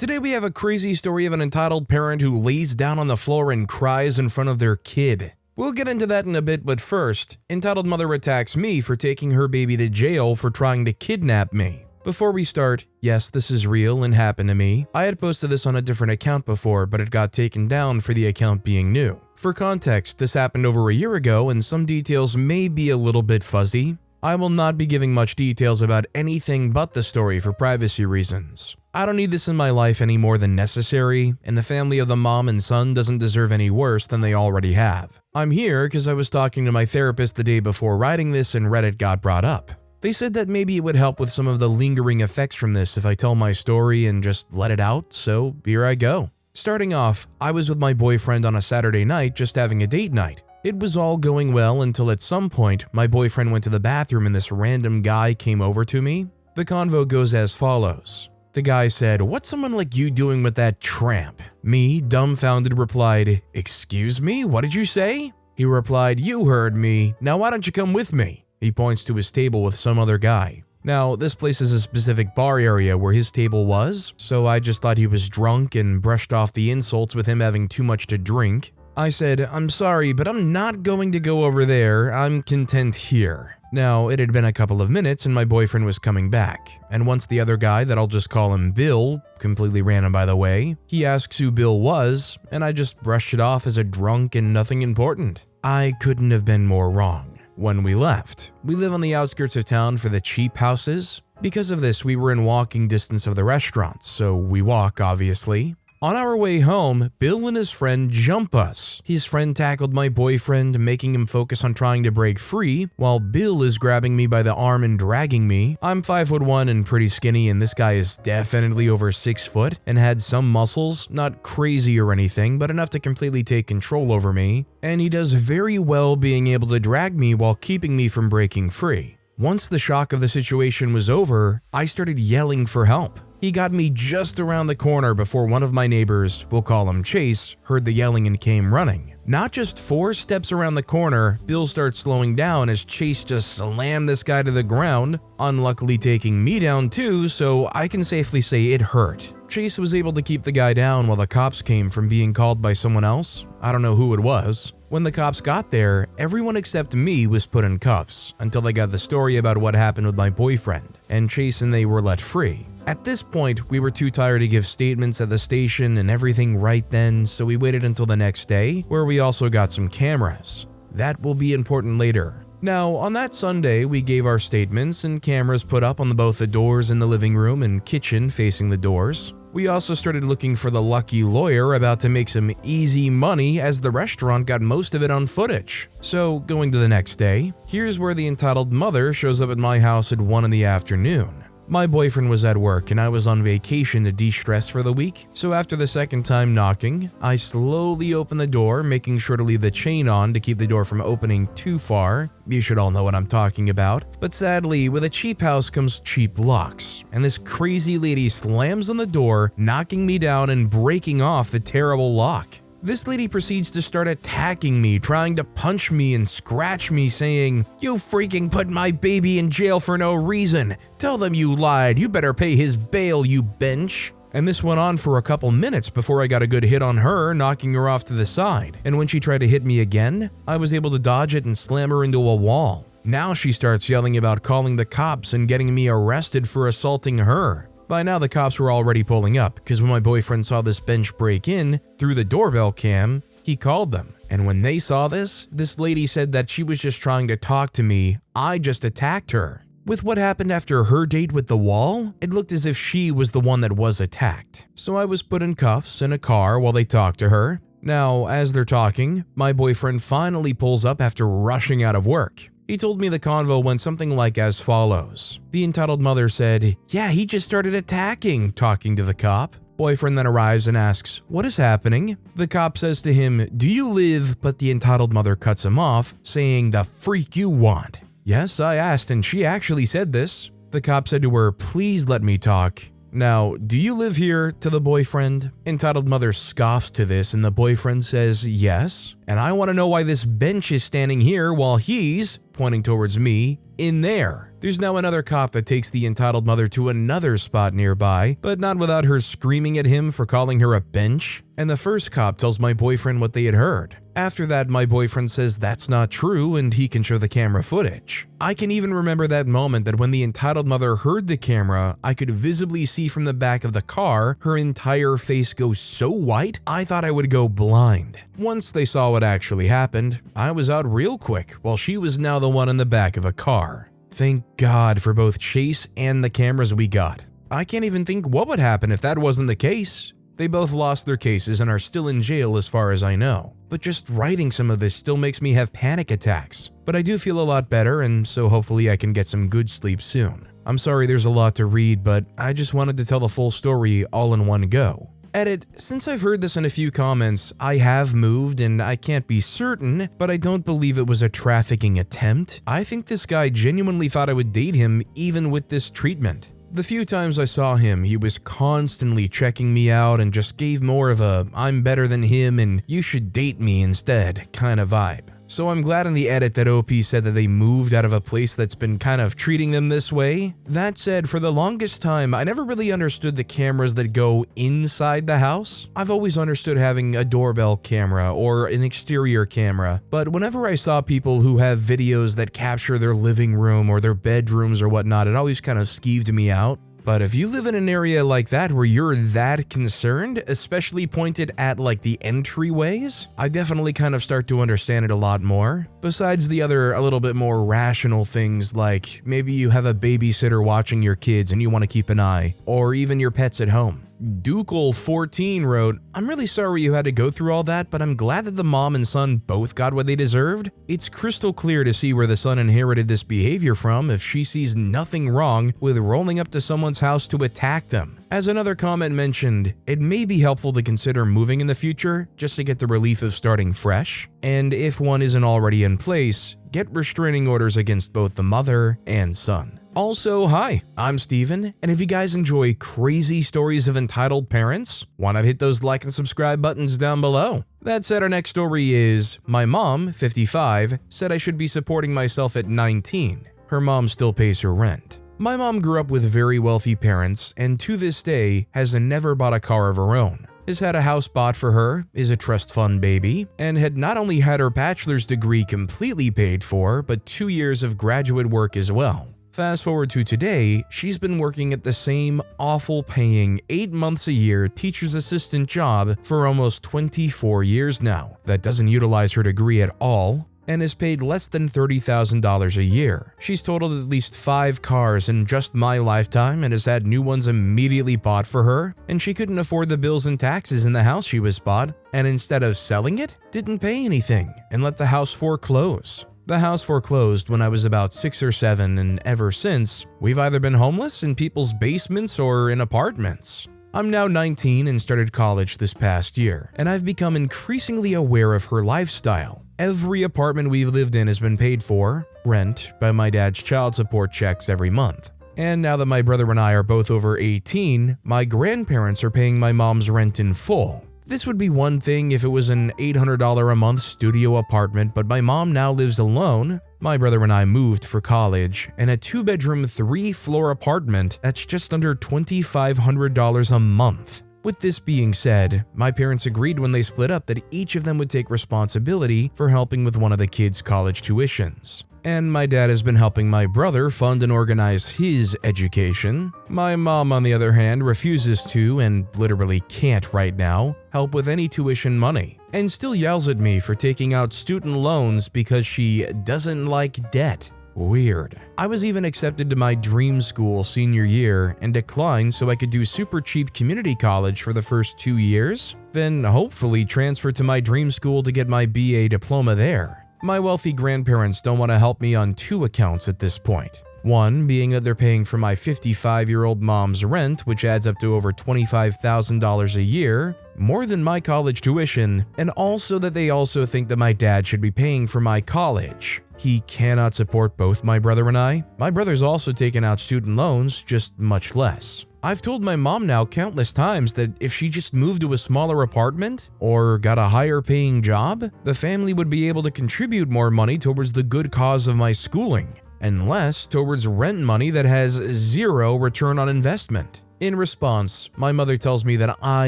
Today we have a crazy story of an entitled parent who lays down on the floor and cries in front of their kid. We'll get into that in a bit, but first, entitled mother attacks me for taking her baby to jail for trying to kidnap me. Before we start, yes, this is real and happened to me. I had posted this on a different account before, but it got taken down for the account being new. For context, this happened over a year ago and some details may be a little bit fuzzy. I will not be giving much details about anything but the story for privacy reasons. I don't need this in my life any more than necessary, and the family of the mom and son doesn't deserve any worse than they already have. I'm here because I was talking to my therapist the day before writing this and Reddit got brought up. They said that maybe it would help with some of the lingering effects from this if I tell my story and just let it out, so here I go. Starting off, I was with my boyfriend on a Saturday night just having a date night. It was all going well until at some point, my boyfriend went to the bathroom and this random guy came over to me. The convo goes as follows. The guy said, "What's someone like you doing with that tramp?" Me, dumbfounded, replied, "Excuse me, what did you say?" He replied, "You heard me. Now why don't you come with me?" He points to his table with some other guy. Now, this place is a specific bar area where his table was, so I just thought he was drunk and brushed off the insults with him having too much to drink. I said, "I'm sorry, but I'm not going to go over there. I'm content here." Now, it had been a couple of minutes and my boyfriend was coming back, and once the other guy, that I'll just call him Bill, completely random by the way, he asks who Bill was, and I just brushed it off as a drunk and nothing important. I couldn't have been more wrong. When we left, we live on the outskirts of town for the cheap houses. Because of this, we were in walking distance of the restaurants, so we walk obviously. On our way home, Bill and his friend jump us. His friend tackled my boyfriend, making him focus on trying to break free, while Bill is grabbing me by the arm and dragging me. I'm 5'1" and pretty skinny, and this guy is definitely over 6 foot and had some muscles, not crazy or anything, but enough to completely take control over me. And he does very well being able to drag me while keeping me from breaking free. Once the shock of the situation was over, I started yelling for help. He got me just around the corner before one of my neighbors, we'll call him Chase, heard the yelling and came running. Not just 4 steps around the corner, Bill starts slowing down as Chase just slammed this guy to the ground, unluckily taking me down too, so I can safely say it hurt. Chase was able to keep the guy down while the cops came from being called by someone else. I don't know who it was. When the cops got there, everyone except me was put in cuffs until they got the story about what happened with my boyfriend, and Chase and they were let free. At this point, we were too tired to give statements at the station and everything right then, so we waited until the next day, where we also got some cameras. That will be important later. Now, on that Sunday, we gave our statements and cameras put up on both the doors in the living room and kitchen facing the doors. We also started looking for the lucky lawyer about to make some easy money as the restaurant got most of it on footage. So, going to the next day, here's where the entitled mother shows up at my house at 1 in the afternoon. My boyfriend was at work and I was on vacation to de-stress for the week, so after the second time knocking, I slowly open the door, making sure to leave the chain on to keep the door from opening too far. You should all know what I'm talking about. But sadly, with a cheap house comes cheap locks, and this crazy lady slams on the door, knocking me down and breaking off the terrible lock. This lady proceeds to start attacking me, trying to punch me and scratch me, saying, "You freaking put my baby in jail for no reason. Tell them you lied. You better pay his bail, you bench." And this went on for a couple minutes before I got a good hit on her, knocking her off to the side. And when she tried to hit me again, I was able to dodge it and slam her into a wall. Now she starts yelling about calling the cops and getting me arrested for assaulting her. By now the cops were already pulling up, because when my boyfriend saw this bench break in through the doorbell cam, he called them. And when they saw this lady said that she was just trying to talk to me, I just attacked her. With what happened after her date with the wall, it looked as if she was the one that was attacked. So I was put in cuffs in a car while they talked to her. Now, as they're talking, my boyfriend finally pulls up after rushing out of work. He told me the convo went something like as follows. The entitled mother said, "Yeah, he just started attacking," talking to the cop. Boyfriend then arrives and asks, "What is happening?" The cop says to him, "Do you live?" But the entitled mother cuts him off, saying, "The freak you want." Yes, I asked, and she actually said this. The cop said to her, "Please let me talk." Now, "Do you live here?" to the boyfriend. Entitled mother scoffs to this and the boyfriend says, "Yes, and I want to know why this bench is standing here while he's," pointing towards me, "in there." There's now another cop that takes the entitled mother to another spot nearby, but not without her screaming at him for calling her a bench. And the first cop tells my boyfriend what they had heard. After that, my boyfriend says that's not true and he can show the camera footage. I can even remember that moment that when the entitled mother heard the camera, I could visibly see from the back of the car her entire face go so white, I thought I would go blind. Once they saw what actually happened, I was out real quick while she was now the one in the back of a car. Thank God for both Chase and the cameras we got. I can't even think what would happen if that wasn't the case. They both lost their cases and are still in jail as far as I know. But just writing some of this still makes me have panic attacks. But I do feel a lot better, and so hopefully I can get some good sleep soon. I'm sorry there's a lot to read, but I just wanted to tell the full story all in one go. Edit, since I've heard this in a few comments, I have moved and I can't be certain, but I don't believe it was a trafficking attempt. I think this guy genuinely thought I would date him even with this treatment. The few times I saw him, he was constantly checking me out and just gave more of a I'm better than him and you should date me instead kind of vibe. So I'm glad in the edit that OP said that they moved out of a place that's been kind of treating them this way. That said, for the longest time, I never really understood the cameras that go inside the house. I've always understood having a doorbell camera or an exterior camera, but whenever I saw people who have videos that capture their living room or their bedrooms or whatnot, it always kind of skeeved me out. But if you live in an area like that where you're that concerned, especially pointed at like the entryways, I definitely kind of start to understand it a lot more. Besides the other a little bit more rational things like maybe you have a babysitter watching your kids and you want to keep an eye, or even your pets at home. Ducal14 wrote, I'm really sorry you had to go through all that, but I'm glad that the mom and son both got what they deserved. It's crystal clear to see where the son inherited this behavior from if she sees nothing wrong with rolling up to someone's house to attack them. As another comment mentioned, it may be helpful to consider moving in the future just to get the relief of starting fresh, and if one isn't already in place, get restraining orders against both the mother and son. Also, hi, I'm Steven, and if you guys enjoy crazy stories of entitled parents, why not hit those like and subscribe buttons down below? That said, our next story is, my mom, 55, said I should be supporting myself at 19. Her mom still pays her rent. My mom grew up with very wealthy parents, and to this day has never bought a car of her own. Has had a house bought for her, is a trust fund baby, and had not only had her bachelor's degree completely paid for, but 2 years of graduate work as well. Fast forward to today, she's been working at the same awful paying 8 months a year teacher's assistant job for almost 24 years now that doesn't utilize her degree at all and is paid less than $30,000 a year. She's totaled at least 5 cars in just my lifetime and has had new ones immediately bought for her, and she couldn't afford the bills and taxes in the house she was bought, and instead of selling it, didn't pay anything and let the house foreclose. The house foreclosed when I was about 6 or 7, and ever since, we've either been homeless in people's basements or in apartments. I'm now 19 and started college this past year, and I've become increasingly aware of her lifestyle. Every apartment we've lived in has been paid for, rent, by my dad's child support checks every month. And now that my brother and I are both over 18, my grandparents are paying my mom's rent in full. This would be one thing if it was an $800 a month studio apartment, but my mom now lives alone. My brother and I moved for college in a 2-bedroom, 3-floor apartment that's just under $2,500 a month. With this being said, my parents agreed when they split up that each of them would take responsibility for helping with one of the kids' college tuitions. And my dad has been helping my brother fund and organize his education. My mom, on the other hand, refuses to, and literally can't right now, help with any tuition money, and still yells at me for taking out student loans because she doesn't like debt. Weird. I was even accepted to my dream school senior year and declined so I could do super cheap community college for the first 2 years, then hopefully transfer to my dream school to get my BA diploma there. My wealthy grandparents don't want to help me on 2 accounts at this point. One being that they're paying for my 55-year-old mom's rent, which adds up to over $25,000 a year, more than my college tuition, and also that they also think that my dad should be paying for my college. He cannot support both my brother and I. My brother's also taken out student loans, just much less. I've told my mom now countless times that if she just moved to a smaller apartment or got a higher paying job, the family would be able to contribute more money towards the good cause of my schooling. and less towards rent money that has zero return on investment. In response, my mother tells me that I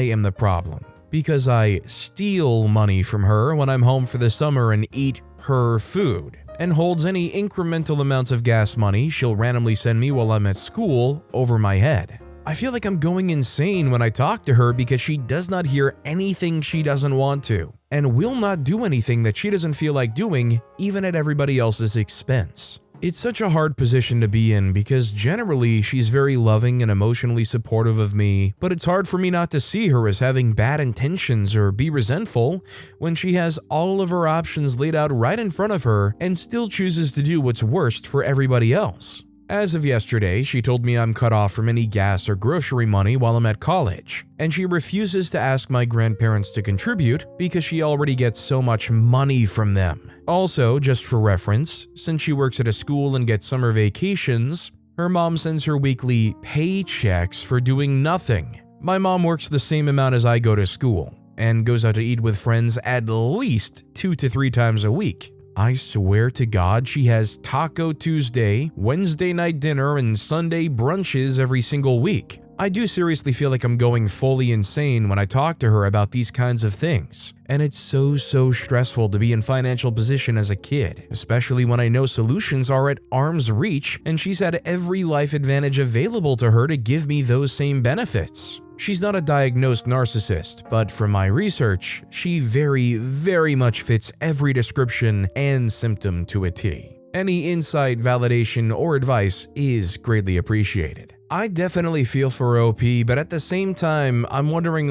am the problem because I steal money from her when I'm home for the summer and eat her food, and holds any incremental amounts of gas money she'll randomly send me while I'm at school over my head. I feel like I'm going insane when I talk to her because she does not hear anything she doesn't want to, and will not do anything that she doesn't feel like doing, even at everybody else's expense. It's such a hard position to be in because generally she's very loving and emotionally supportive of me, but it's hard for me not to see her as having bad intentions or be resentful when she has all of her options laid out right in front of her and still chooses to do what's worst for everybody else. As of yesterday, she told me I'm cut off from any gas or grocery money while I'm at college, and she refuses to ask my grandparents to contribute because she already gets so much money from them. Also, just for reference, since she works at a school and gets summer vacations, her mom sends her weekly paychecks for doing nothing. My mom works the same amount as I go to school, and goes out to eat with friends at least 2 to 3 times a week. I swear to God she has Taco Tuesday, Wednesday night dinner, and Sunday brunches every single week. I do seriously feel like I'm going fully insane when I talk to her about these kinds of things. And it's so stressful to be in financial position as a kid, especially when I know solutions are at arm's reach and she's had every life advantage available to her to give me those same benefits. She's not a diagnosed narcissist, but from my research, she very much fits every description and symptom to a T. Any insight, validation, or advice is greatly appreciated. I definitely feel for OP, but at the same time, I'm wondering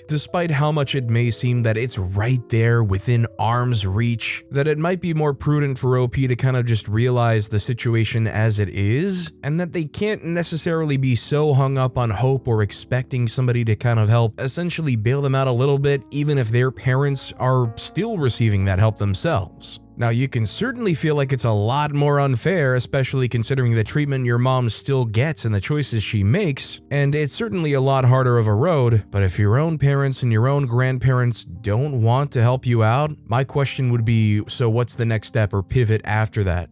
despite how much it may seem that it's right there within arm's reach, that it might be more prudent for OP to kind of just realize the situation as it is, and that they can't necessarily be so hung up on hope or expecting somebody to kind of help essentially bail them out a little bit, even if their parents are still receiving that help themselves. Now, you can certainly feel like it's a lot more unfair, especially considering the treatment your mom still gets and the choices she makes, and it's certainly a lot harder of a road, but if your own parents and your own grandparents don't want to help you out, my question would be, so what's the next step or pivot after that?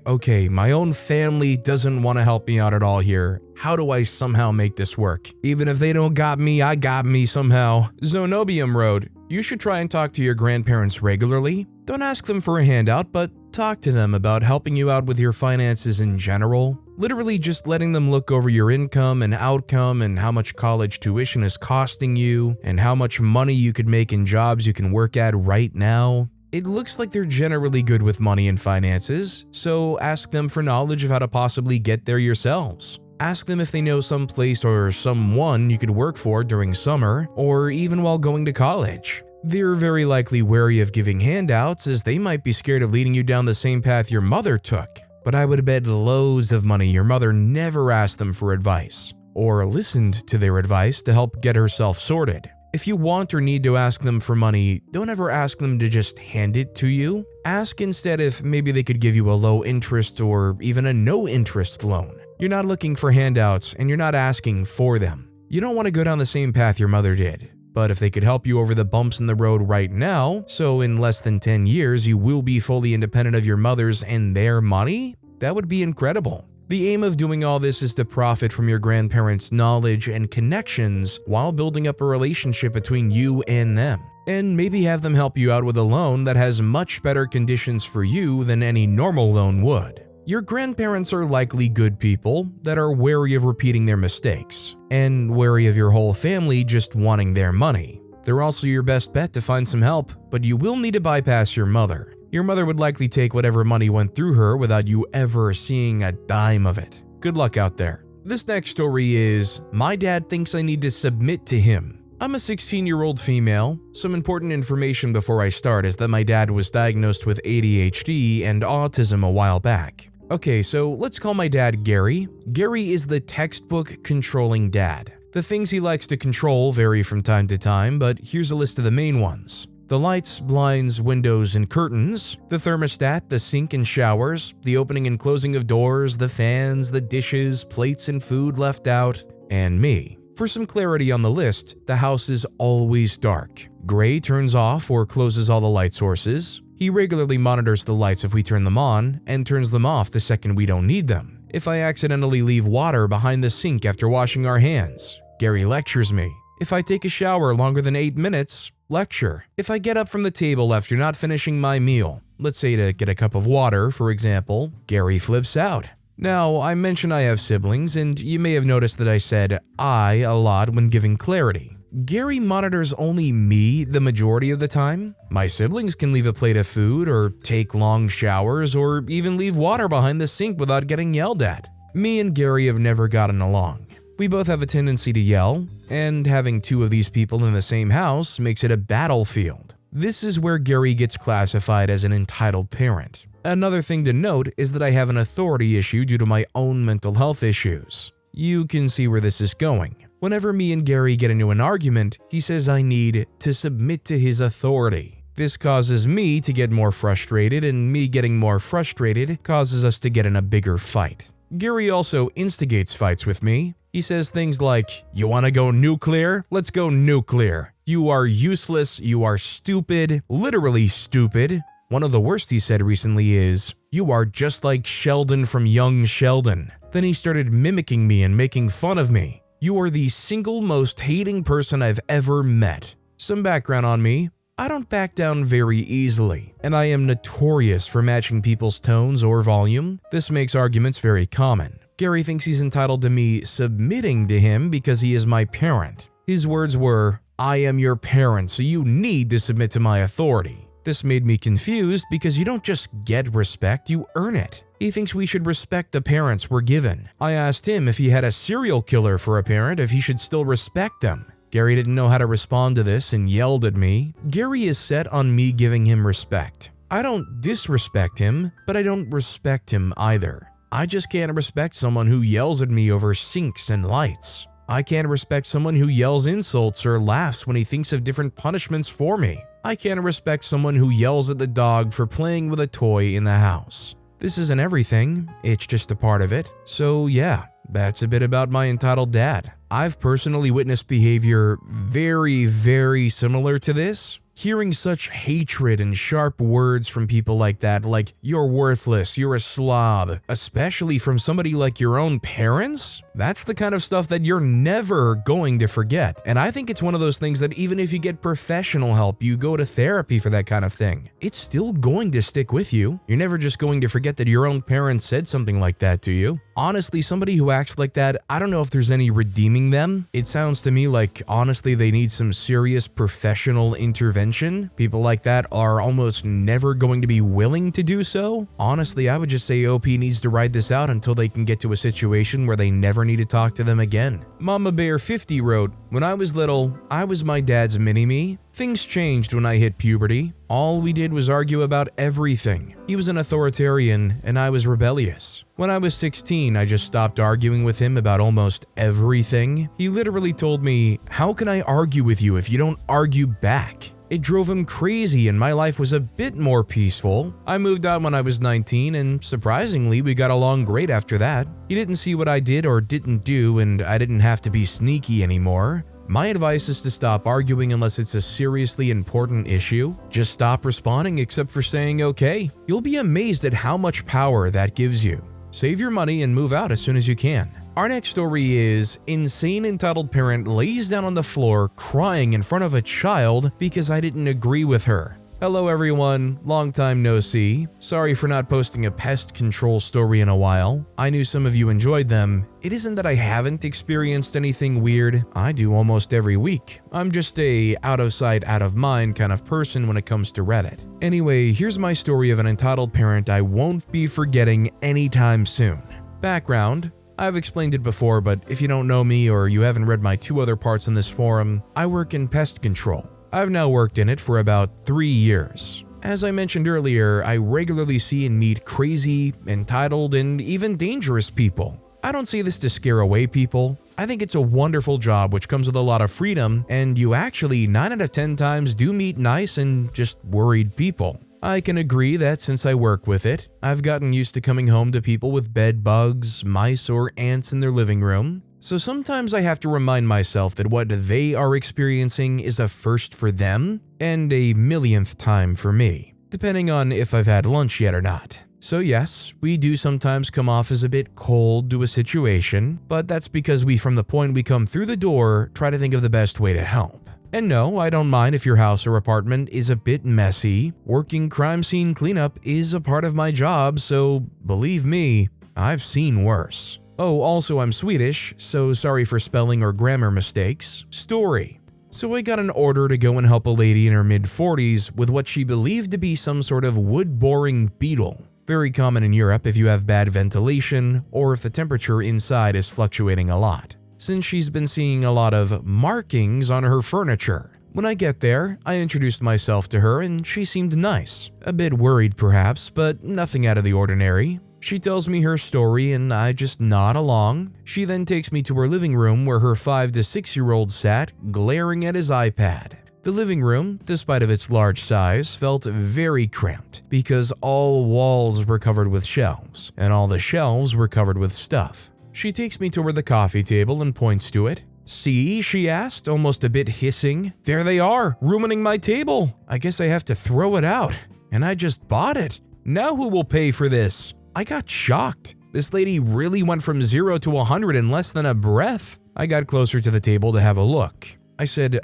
Okay, my own family doesn't want to help me out at all here. How do I somehow make this work? Even if they don't got me, I got me somehow. Zonobium Road. You should try and talk to your grandparents regularly. Don't ask them for a handout, but talk to them about helping you out with your finances in general. Literally just letting them look over your income and outcome and how much college tuition is costing you and how much money you could make in jobs you can work at right now. It looks like they're generally good with money and finances, so ask them for knowledge of how to possibly get there yourselves. Ask them if they know some place or someone you could work for during summer, or even while going to college. They're very likely wary of giving handouts, as they might be scared of leading you down the same path your mother took. But I would bet loads of money your mother never asked them for advice, or listened to their advice to help get herself sorted. If you want or need to ask them for money, don't ever ask them to just hand it to you. Ask instead if maybe they could give you a low interest or even a no interest loan. You're not looking for handouts and you're not asking for them. You don't want to go down the same path your mother did. But if they could help you over the bumps in the road right now, so in less than 10 years you will be fully independent of your mother's and their money, that would be incredible. The aim of doing all this is to profit from your grandparents' knowledge and connections while building up a relationship between you and them. And maybe have them help you out with a loan that has much better conditions for you than any normal loan would. Your grandparents are likely good people that are wary of repeating their mistakes, and wary of your whole family just wanting their money. They're also your best bet to find some help, but you will need to bypass your mother. Your mother would likely take whatever money went through her without you ever seeing a dime of it. Good luck out there. This next story is, my dad thinks I need to submit to him. I'm a 16-year-old female. Some important information before I start is that my dad was diagnosed with ADHD and autism a while back. Okay, so let's call my dad Gary. Gary is the textbook controlling dad. The things he likes to control vary from time to time, but here's a list of the main ones. The lights, blinds, windows, and curtains, the thermostat, the sink and showers, the opening and closing of doors, the fans, the dishes, plates and food left out, and me. For some clarity on the list, the house is always dark. Gray turns off or closes all the light sources. He regularly monitors the lights if we turn them on and turns them off the second we don't need them. If I accidentally leave water behind the sink after washing our hands, Gary lectures me. If I take a shower longer than 8 minutes, lecture. If I get up from the table after not finishing my meal, let's say to get a cup of water, for example, Gary flips out. Now, I mentioned I have siblings, and you may have noticed that I said I a lot when giving clarity. Gary monitors only me the majority of the time. My siblings can leave a plate of food, or take long showers, or even leave water behind the sink without getting yelled at. Me and Gary have never gotten along. We both have a tendency to yell, and having two of these people in the same house makes it a battlefield. This is where Gary gets classified as an entitled parent. Another thing to note is that I have an authority issue due to my own mental health issues. You can see where this is going. Whenever me and Gary get into an argument, he says I need to submit to his authority. This causes me to get more frustrated, and me getting more frustrated causes us to get in a bigger fight. Gary also instigates fights with me. He says things like, "You want to go nuclear? Let's go nuclear. You are useless, you are stupid, literally stupid." One of the worst he said recently is, "You are just like Sheldon from Young Sheldon." Then he started mimicking me and making fun of me. "You are the single most hating person I've ever met." Some background on me. I don't back down very easily, and I am notorious for matching people's tones or volume. This makes arguments very common. Gary thinks he's entitled to me submitting to him because he is my parent. His words were, "I am your parent, so you need to submit to my authority." This made me confused because you don't just get respect, you earn it. He thinks we should respect the parents we're given. I asked him if he had a serial killer for a parent, if he should still respect them. Gary didn't know how to respond to this and yelled at me. Gary is set on me giving him respect. I don't disrespect him, but I don't respect him either. I just can't respect someone who yells at me over sinks and lights. I can't respect someone who yells insults or laughs when he thinks of different punishments for me. I can't respect someone who yells at the dog for playing with a toy in the house. This isn't everything, it's just a part of it. So yeah, that's a bit about my entitled dad. I've personally witnessed behavior very similar to this. Hearing such hatred and sharp words from people like that, like, "You're worthless, you're a slob," especially from somebody like your own parents, that's the kind of stuff that you're never going to forget. And I think it's one of those things that even if you get professional help, you go to therapy for that kind of thing, it's still going to stick with you. You're never just going to forget that your own parents said something like that to you. Honestly, somebody who acts like that, I don't know if there's any redeeming them. It sounds to me like, honestly, they need some serious professional intervention. People like that are almost never going to be willing to do so. Honestly, I would just say OP needs to ride this out until they can get to a situation where they never need to talk to them again. Mama Bear 50 wrote, "When I was little, I was my dad's mini-me. Things changed when I hit puberty. All we did was argue about everything. He was an authoritarian and I was rebellious. When I was 16, I just stopped arguing with him about almost everything. He literally told me, 'How can I argue with you if you don't argue back?' It drove him crazy and my life was a bit more peaceful. I moved out when I was 19 and surprisingly we got along great after that. He didn't see what I did or didn't do and I didn't have to be sneaky anymore. My advice is to stop arguing unless it's a seriously important issue. Just stop responding except for saying okay. You'll be amazed at how much power that gives you. Save your money and move out as soon as you can." Our next story is, insane entitled parent lays down on the floor crying in front of a child because I didn't agree with her. Hello everyone, long time no see. Sorry for not posting a pest control story in a while. I knew some of you enjoyed them. It isn't that I haven't experienced anything weird. I do almost every week. I'm just a out of sight, out of mind kind of person when it comes to Reddit. Anyway, here's my story of an entitled parent I won't be forgetting anytime soon. Background. I've explained it before, but if you don't know me or you haven't read my 2 other parts in this forum, I work in pest control. I've now worked in it for about 3 years. As I mentioned earlier, I regularly see and meet crazy, entitled, and even dangerous people. I don't see this to scare away people. I think it's a wonderful job which comes with a lot of freedom, and you actually 9 out of 10 times do meet nice and just worried people. I can agree that since I work with it, I've gotten used to coming home to people with bed bugs, mice, or ants in their living room. So sometimes I have to remind myself that what they are experiencing is a first for them and a millionth time for me. depending on if I've had lunch yet or not. So yes, we do sometimes come off as a bit cold to a situation, but that's because we, from the point we come through the door, try to think of the best way to help. And no, I don't mind if your house or apartment is a bit messy. Working crime scene cleanup is a part of my job, so believe me, I've seen worse. Oh, also I'm Swedish, so sorry for spelling or grammar mistakes. Story. So I got an order to go and help a lady in her mid-40s with what she believed to be some sort of wood-boring beetle. Very common in Europe if you have bad ventilation or if the temperature inside is fluctuating a lot, since she's been seeing a lot of markings on her furniture. When I get there, I introduced myself to her and she seemed nice. A bit worried perhaps, but nothing out of the ordinary. She tells me her story and I just nod along. She then takes me to her living room where her 5 to 6-year-old sat, glaring at his iPad. The living room, despite of its large size, felt very cramped because all walls were covered with shelves, and all the shelves were covered with stuff. She takes me toward the coffee table and points to it. "See?" she asked, almost a bit hissing. "There they are, ruining my table. I guess I have to throw it out. And I just bought it. Now who will pay for this?" I got shocked. This lady really went from 0 to 100 in less than a breath. I got closer to the table to have a look. I said,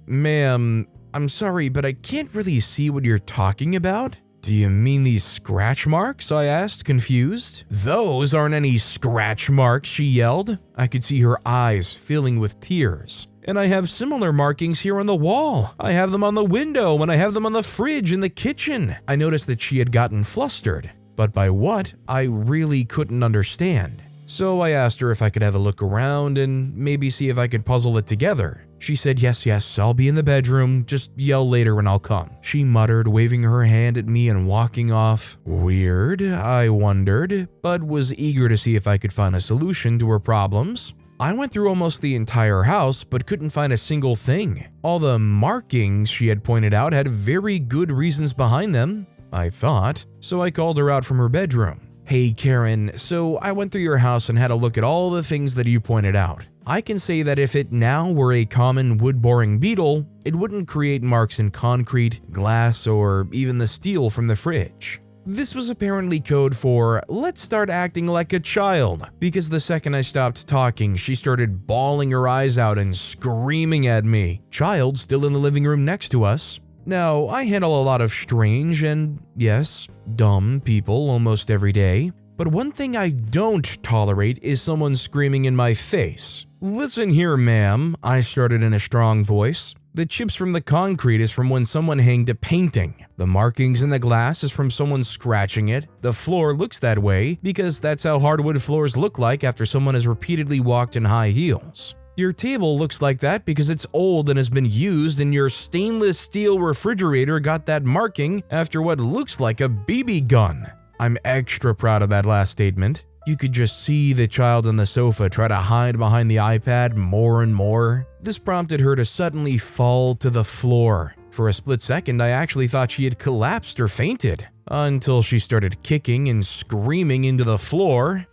ma'am, I'm sorry, but I can't really see what you're talking about." "Do you mean these scratch marks?" I asked, confused. "Those aren't any scratch marks," she yelled. I could see her eyes filling with tears. "And I have similar markings here on the wall. I have them on the window and I have them on the fridge in the kitchen." I noticed that she had gotten flustered, but by what, I really couldn't understand. So I asked her if I could have a look around and maybe see if I could puzzle it together. She said, yes, I'll be in the bedroom, just yell later when I'll come," she muttered, waving her hand at me and walking off. Weird, I wondered, but was eager to see if I could find a solution to her problems. I went through almost the entire house but couldn't find a single thing. All the markings she had pointed out had very good reasons behind them, I thought, so I called her out from her bedroom. "Hey Karen, so I went through your house and had a look at all the things that you pointed out. I can say that if it now were a common wood-boring beetle, it wouldn't create marks in concrete, glass, or even the steel from the fridge. This was apparently code for, let's start acting like a child, because the second I stopped talking, she started bawling her eyes out and screaming at me. Child still in the living room next to us. Now, I handle a lot of strange and, yes, dumb people almost every day, but one thing I don't tolerate is someone screaming in my face. Listen here, ma'am, I started in a strong voice. The chips from the concrete is from when someone hanged a painting. The markings in the glass is from someone scratching it. The floor looks that way because that's how hardwood floors look like after someone has repeatedly walked in high heels. Your table looks like that because it's old and has been used, and your stainless steel refrigerator got that marking after what looks like a BB gun. I'm extra proud of that last statement. You could just see the child on the sofa try to hide behind the iPad more and more. This prompted her to suddenly fall to the floor. For a split second, I actually thought she had collapsed or fainted, until she started kicking and screaming into the floor.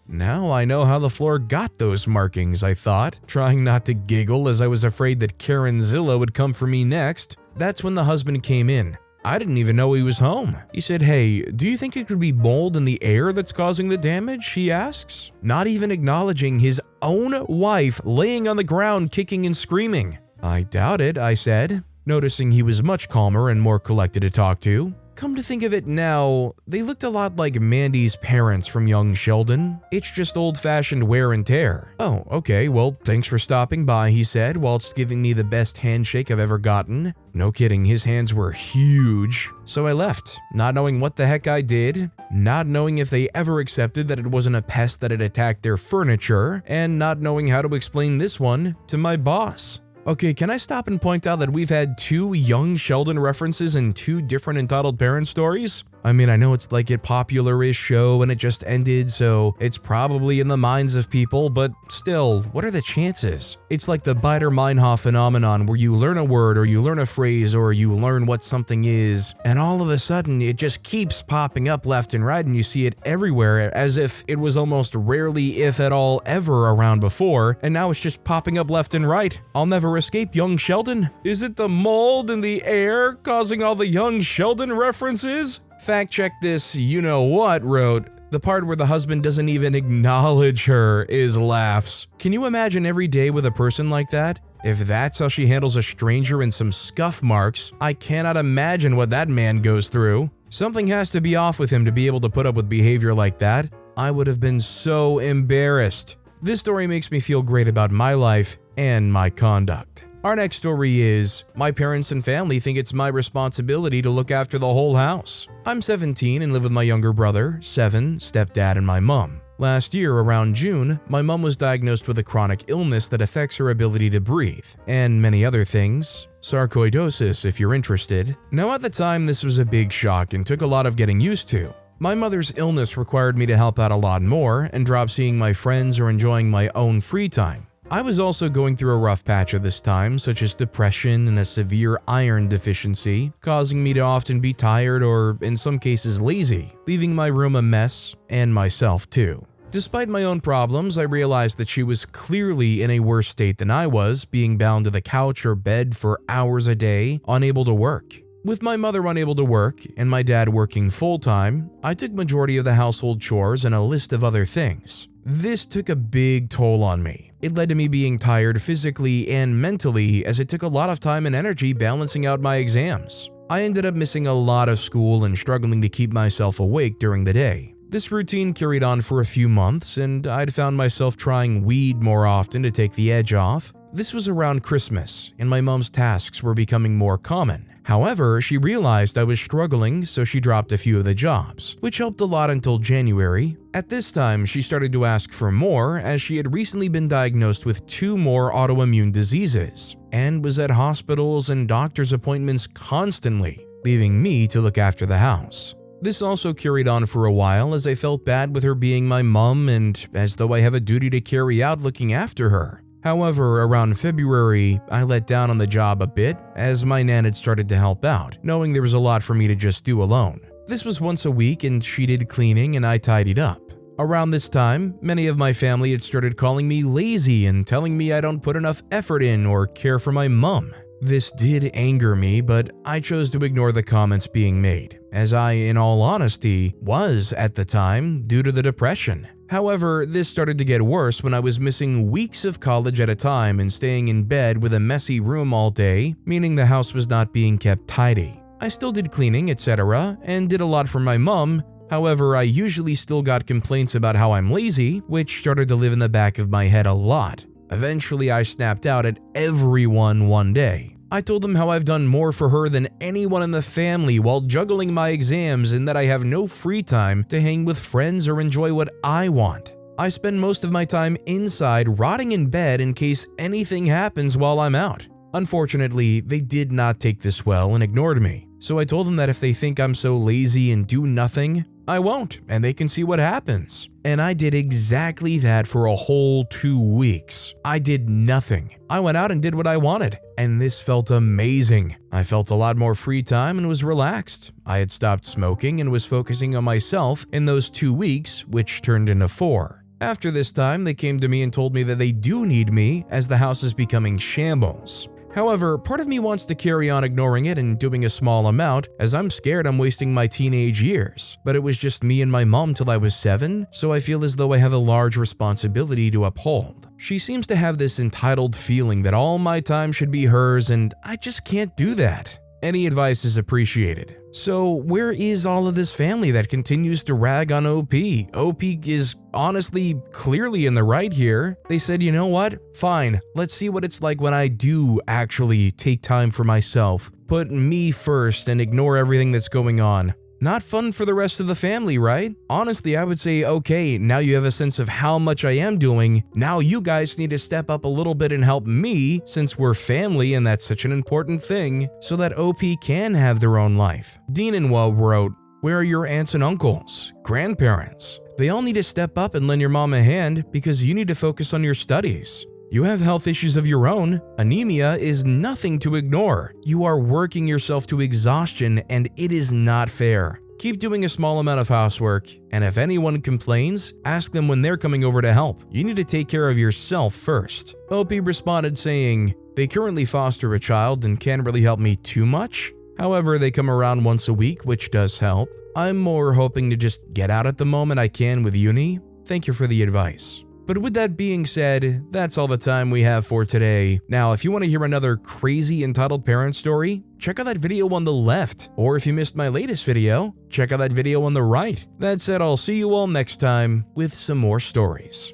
Now I know how the floor got those markings, I thought, trying not to giggle as I was afraid that Karen Zilla would come for me next. That's when the husband came in. I didn't even know he was home. He said, "Hey, do you think it could be mold in the air that's causing the damage?" he asks, not even acknowledging his own wife laying on the ground kicking and screaming. "I doubt it," I said, noticing he was much calmer and more collected to talk to. Come to think of it now, they looked a lot like Mandy's parents from young Sheldon. It's just old-fashioned wear and tear. "Oh, okay, well, thanks for stopping by," he said, whilst giving me the best handshake I've ever gotten. No kidding, his hands were huge. So I left, not knowing what the heck I did, not knowing if they ever accepted that it wasn't a pest that had attacked their furniture, and not knowing how to explain this one to my boss. Okay, can I stop and point out that we've had 2 young Sheldon references in 2 different Entitled Parent stories? I mean, I know it's like a popular-ish show and it just ended, so it's probably in the minds of people, but still, what are the chances? It's like the Bieder-Meinhof phenomenon where you learn a word or you learn a phrase or you learn what something is, and all of a sudden it just keeps popping up left and right and you see it everywhere as if it was almost rarely, if at all, ever around before, and now it's just popping up left and right. I'll never escape young Sheldon. Is it the mold in the air causing all the young Sheldon references? Fact check this you-know-what wrote, the part where the husband doesn't even acknowledge her is laughs. Can you imagine every day with a person like that? If that's how she handles a stranger and some scuff marks, I cannot imagine what that man goes through. Something has to be off with him to be able to put up with behavior like that. I would have been so embarrassed. This story makes me feel great about my life and my conduct. Our next story is, my parents and family think it's my responsibility to look after the whole house. I'm 17 and live with my younger brother, 7, stepdad, and my mom. Last year, around June, my mom was diagnosed with a chronic illness that affects her ability to breathe, and many other things. Sarcoidosis, if you're interested. Now at the time, this was a big shock and took a lot of getting used to. My mother's illness required me to help out a lot more and drop seeing my friends or enjoying my own free time. I was also going through a rough patch at this time, such as depression and a severe iron deficiency, causing me to often be tired or, in some cases, lazy, leaving my room a mess, and myself too. Despite my own problems, I realized that she was clearly in a worse state than I was, being bound to the couch or bed for hours a day, unable to work. With my mother unable to work and my dad working full-time, I took majority of the household chores and a list of other things. This took a big toll on me. It led to me being tired physically and mentally as it took a lot of time and energy balancing out my exams. I ended up missing a lot of school and struggling to keep myself awake during the day. This routine carried on for a few months and I'd found myself trying weed more often to take the edge off. This was around Christmas and my mom's tasks were becoming more common. However, she realized I was struggling, so she dropped a few of the jobs, which helped a lot until January. At this time, she started to ask for more as she had recently been diagnosed with 2 more autoimmune diseases and was at hospitals and doctor's appointments constantly, leaving me to look after the house. This also carried on for a while as I felt bad with her being my mom and as though I have a duty to carry out looking after her. However, around February, I let down on the job a bit as my nan had started to help out, knowing there was a lot for me to just do alone. This was once a week and she did cleaning and I tidied up. Around this time, many of my family had started calling me lazy and telling me I don't put enough effort in or care for my mom. This did anger me, but I chose to ignore the comments being made, as I, in all honesty, was at the time due to the depression. However, this started to get worse when I was missing weeks of college at a time and staying in bed with a messy room all day, meaning the house was not being kept tidy. I still did cleaning, etc., and did a lot for my mom. However, I usually still got complaints about how I'm lazy, which started to live in the back of my head a lot. Eventually, I snapped out at everyone one day. I told them how I've done more for her than anyone in the family while juggling my exams and that I have no free time to hang with friends or enjoy what I want. I spend most of my time inside rotting in bed in case anything happens while I'm out. Unfortunately, they did not take this well and ignored me. So I told them that if they think I'm so lazy and do nothing, I won't, and they can see what happens. And I did exactly that for a whole 2 weeks. I did nothing. I went out and did what I wanted, and this felt amazing. I felt a lot more free time and was relaxed. I had stopped smoking and was focusing on myself in those 2 weeks, which turned into 4. After this time, they came to me and told me that they do need me as the house is becoming shambles. However, part of me wants to carry on ignoring it and doing a small amount as I'm scared I'm wasting my teenage years. But it was just me and my mom till I was 7, so I feel as though I have a large responsibility to uphold. She seems to have this entitled feeling that all my time should be hers and I just can't do that. Any advice is appreciated. So where is all of this family that continues to rag on OP? OP is honestly clearly in the right here. They said, you know what? Fine, let's see what it's like when I do actually take time for myself. Put me first and ignore everything that's going on. Not fun for the rest of the family, right? Honestly, I would say, okay, now you have a sense of how much I am doing. Now you guys need to step up a little bit and help me since we're family and that's such an important thing so that OP can have their own life. Dean and Wub wrote, Where are your aunts and uncles, grandparents? They all need to step up and lend your mom a hand because you need to focus on your studies. You have health issues of your own. Anemia is nothing to ignore. You are working yourself to exhaustion and it is not fair. Keep doing a small amount of housework, and if anyone complains, ask them when they're coming over to help. You need to take care of yourself first. OP responded saying, "They currently foster a child and can't really help me too much. However, they come around once a week, which does help. I'm more hoping to just get out at the moment I can with uni. Thank you for the advice." But with that being said, that's all the time we have for today. Now, if you want to hear another crazy entitled parent story, check out that video on the left. Or if you missed my latest video, check out that video on the right. That said, I'll see you all next time with some more stories.